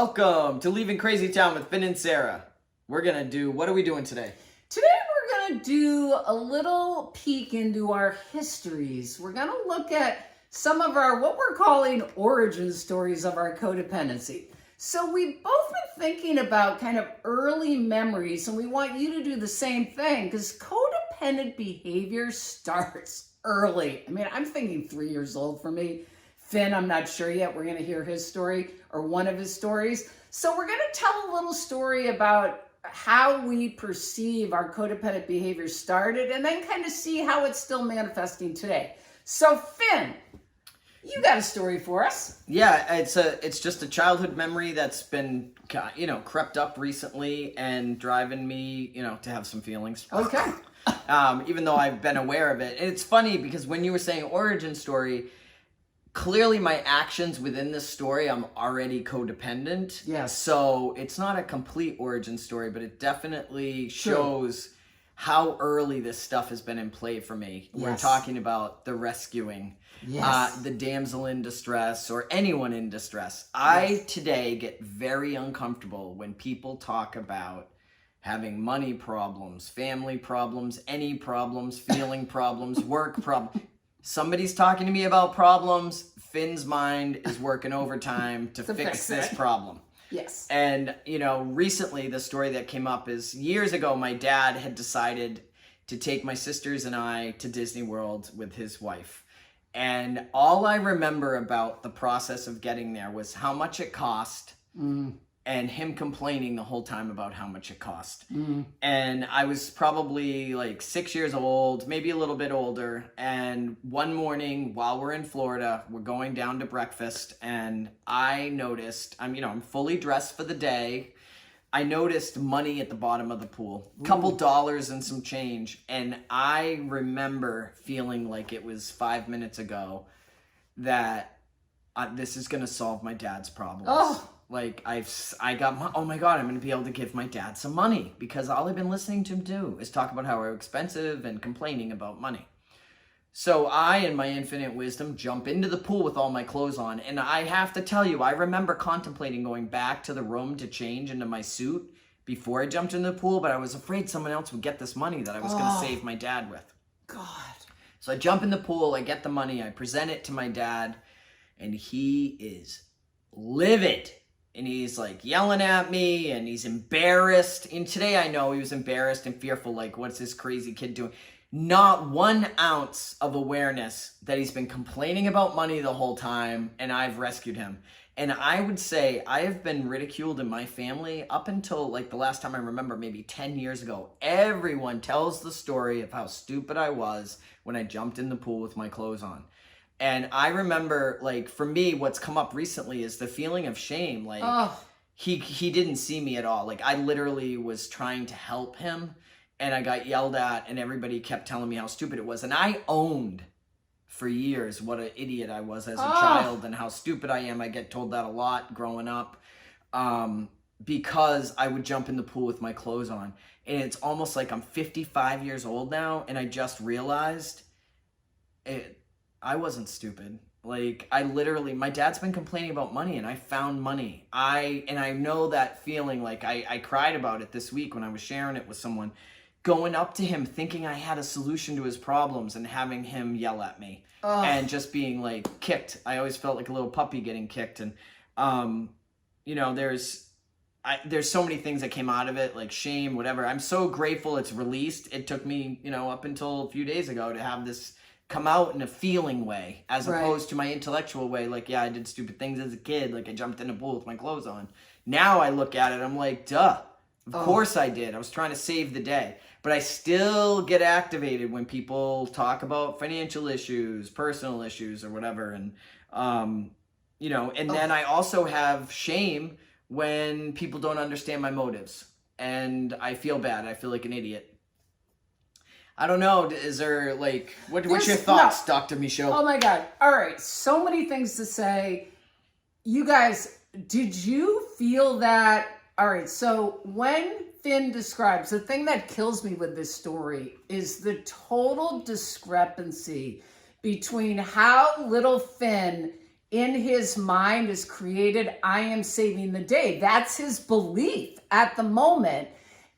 Welcome to Leaving Crazy Town with Finn and Sarah. What are we doing today? Today we're going to do a little peek into our histories. We're going to look at some of our, what we're calling origin stories of our codependency. So we've both been thinking about kind of early memories, and we want you to do the same thing because codependent behavior starts early. I mean, I'm thinking 3 years old for me. Finn, I'm not sure yet. We're going to hear his story or one of his stories. So we're going to tell a little story about how we perceive our codependent behavior started and then kind of see how it's still manifesting today. So Finn, you got a story for us. Yeah, it's just a childhood memory that's been, crept up recently and driving me, to have some feelings. Okay. Even though I've been aware of it. And it's funny because when you were saying origin story, clearly my actions within this story, I'm already codependent. Yes. So it's not a complete origin story, but it definitely shows how early this stuff has been in play for me. Yes. We're talking about the rescuing, the damsel in distress, or anyone in distress. I today get very uncomfortable when people talk about having money problems, family problems, any problems, feeling problems, work problems. Somebody's talking to me about problems. Finn's mind is working overtime to fix this problem. Yes. And, recently the story that came up is years ago, my dad had decided to take my sisters and I to Disney World with his wife. And all I remember about the process of getting there was how much it cost. And him complaining the whole time about how much it cost. And I was probably like 6 years old, maybe a little bit older. And one morning while we're in Florida, we're going down to breakfast and I noticed, I'm fully dressed for the day. I noticed money at the bottom of the pool, a couple dollars and some change. And I remember feeling like it was 5 minutes ago that this is going to solve my dad's problems. Like oh my God, I'm going to be able to give my dad some money because all I've been listening to him do is talk about how expensive and complaining about money. So I, in my infinite wisdom, jump into the pool with all my clothes on. And I have to tell you, I remember contemplating going back to the room to change into my suit before I jumped into the pool, but I was afraid someone else would get this money that I was going to save my dad with. God. So I jump in the pool, I get the money, I present it to my dad, and he is livid. And he's like yelling at me and he's embarrassed. And today I know he was embarrassed and fearful, like, what's this crazy kid doing? Not 1 ounce of awareness that he's been complaining about money the whole time and I've rescued him. And I would say I have been ridiculed in my family up until like the last time I remember, maybe 10 years ago. Everyone tells the story of how stupid I was when I jumped in the pool with my clothes on. And I remember, like, for me, what's come up recently is the feeling of shame. Like, he didn't see me at all. Like, I literally was trying to help him, and I got yelled at, and everybody kept telling me how stupid it was. And I owned for years what an idiot I was as a child and how stupid I am. I get told that a lot growing up because I would jump in the pool with my clothes on. And it's almost like I'm 55 years old now, and I just realized I wasn't stupid. Like, my dad's been complaining about money and I found money. I know that feeling. Like, I cried about it this week when I was sharing it with someone, going up to him thinking I had a solution to his problems and having him yell at me and just being like kicked. I always felt like a little puppy getting kicked. And, there's so many things that came out of it, like shame, whatever. I'm so grateful it's released. It took me, up until a few days ago to have this come out in a feeling way as opposed to my intellectual way. Like, yeah, I did stupid things as a kid. Like, I jumped in a pool with my clothes on. Now I look at it, I'm like, duh, of course I did. I was trying to save the day. But I still get activated when people talk about financial issues, personal issues, or whatever. And, then I also have shame when people don't understand my motives. And I feel bad. I feel like an idiot. I don't know. Is there what's your thoughts, Dr. Michaud? Oh my God. All right. So many things to say. You guys, did you feel that? All right. So when Finn describes, the thing that kills me with this story is the total discrepancy between how little Finn in his mind is created, I am saving the day. That's his belief at the moment.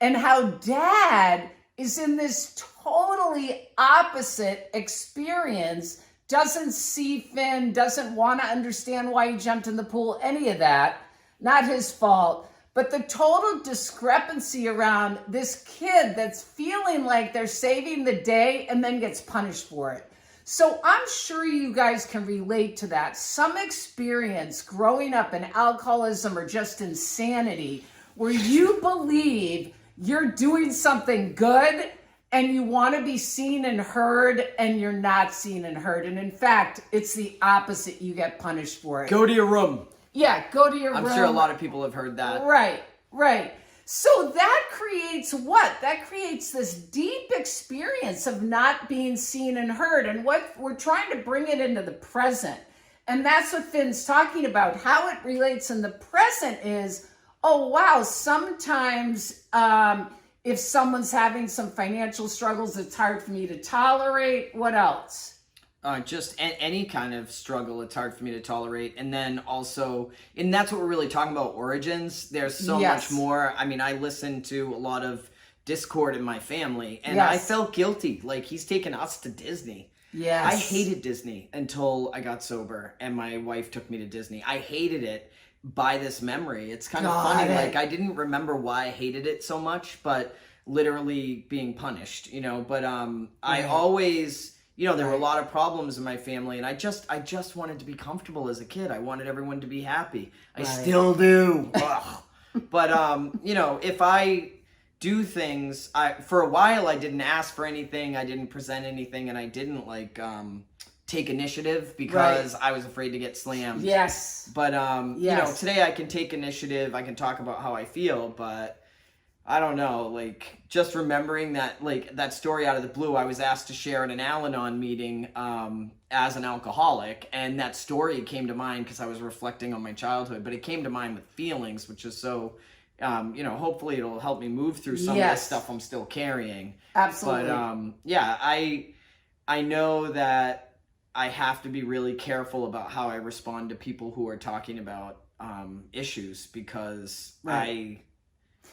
And how dad is in this totally opposite experience, doesn't see Finn, doesn't want to understand why he jumped in the pool, any of that. Not his fault. But the total discrepancy around this kid that's feeling like they're saving the day and then gets punished for it. So I'm sure you guys can relate to that. Some experience growing up in alcoholism or just insanity where you believe you're doing something good and you want to be seen and heard, and you're not seen and heard. And in fact, it's the opposite. You get punished for it. Go to your room. Yeah, go to your room. I'm sure a lot of people have heard that. Right, right. So that creates what? That creates this deep experience of not being seen and heard. And what we're trying to bring it into the present. And that's what Finn's talking about. How it relates in the present is, oh, wow, sometimes if someone's having some financial struggles, it's hard for me to tolerate. What else? Just any kind of struggle, it's hard for me to tolerate. And then also, and that's what we're really talking about, origins. There's so much more. I mean, I listen to a lot of discord in my family, and I felt guilty. Like, he's taken us to Disney. Yes. I hated Disney until I got sober, and my wife took me to Disney. I hated it by this memory. It's kind of funny. Like, I didn't remember why I hated it so much, but literally being punished, you know. But I always... You know, there were a lot of problems in my family, and I just wanted to be comfortable as a kid. I wanted everyone to be happy. I still do. But, you know, if I do things, for a while I didn't ask for anything, I didn't present anything, and I didn't, like, take initiative because I was afraid to get slammed. Yes. But, you know, today I can take initiative, I can talk about how I feel, but... I don't know, like, just remembering that, like, that story out of the blue, I was asked to share at an Al-Anon meeting as an alcoholic, and that story came to mind because I was reflecting on my childhood, but it came to mind with feelings, which is so, you know, hopefully it'll help me move through some of the stuff I'm still carrying. Absolutely. But, yeah, I know that I have to be really careful about how I respond to people who are talking about issues because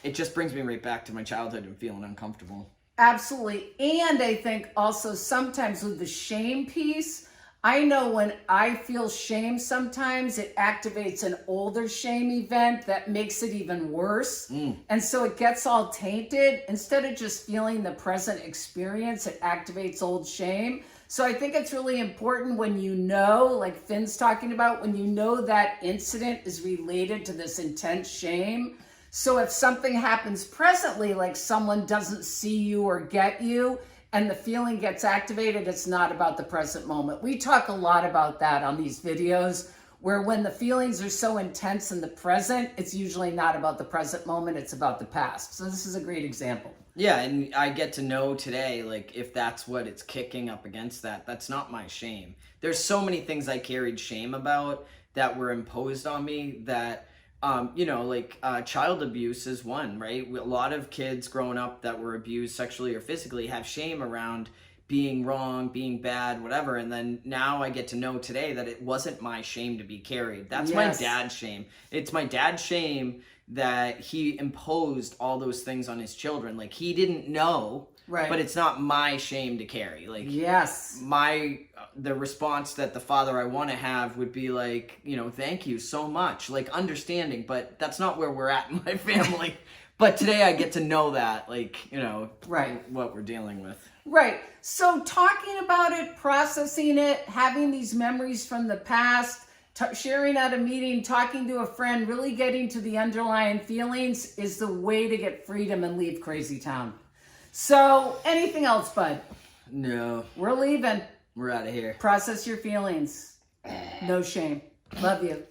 it just brings me right back to my childhood and feeling uncomfortable. Absolutely. And I think also sometimes with the shame piece, I know when I feel shame sometimes, it activates an older shame event that makes it even worse. And so it gets all tainted. Instead of just feeling the present experience, it activates old shame. So I think it's really important when you know, like Finn's talking about, when you know that incident is related to this intense shame. So if something happens presently, like someone doesn't see you or get you, and the feeling gets activated, it's not about the present moment. We talk a lot about that on these videos, where when the feelings are so intense in the present, it's usually not about the present moment, it's about the past. So this is a great example. Yeah, and I get to know today, like, if that's what it's kicking up against that's not my shame. There's so many things I carried shame about that were imposed on me that... you know, like child abuse is one, right? A lot of kids growing up that were abused sexually or physically have shame around being wrong, being bad, whatever. And then now I get to know today that it wasn't my shame to be carried. That's my dad's shame. It's my dad's shame that he imposed all those things on his children. Like, he didn't know, but it's not my shame to carry. Like, the response that the father I want to have would be like, you know, thank you so much, like, understanding, but that's not where we're at in my family. But today I get to know that, like, you know, what we're dealing with. Right. So talking about it, processing it, having these memories from the past, sharing at a meeting, talking to a friend, really getting to the underlying feelings is the way to get freedom and leave crazy town. So anything else, bud? No. We're leaving. We're out of here. Process your feelings. No shame. Love you.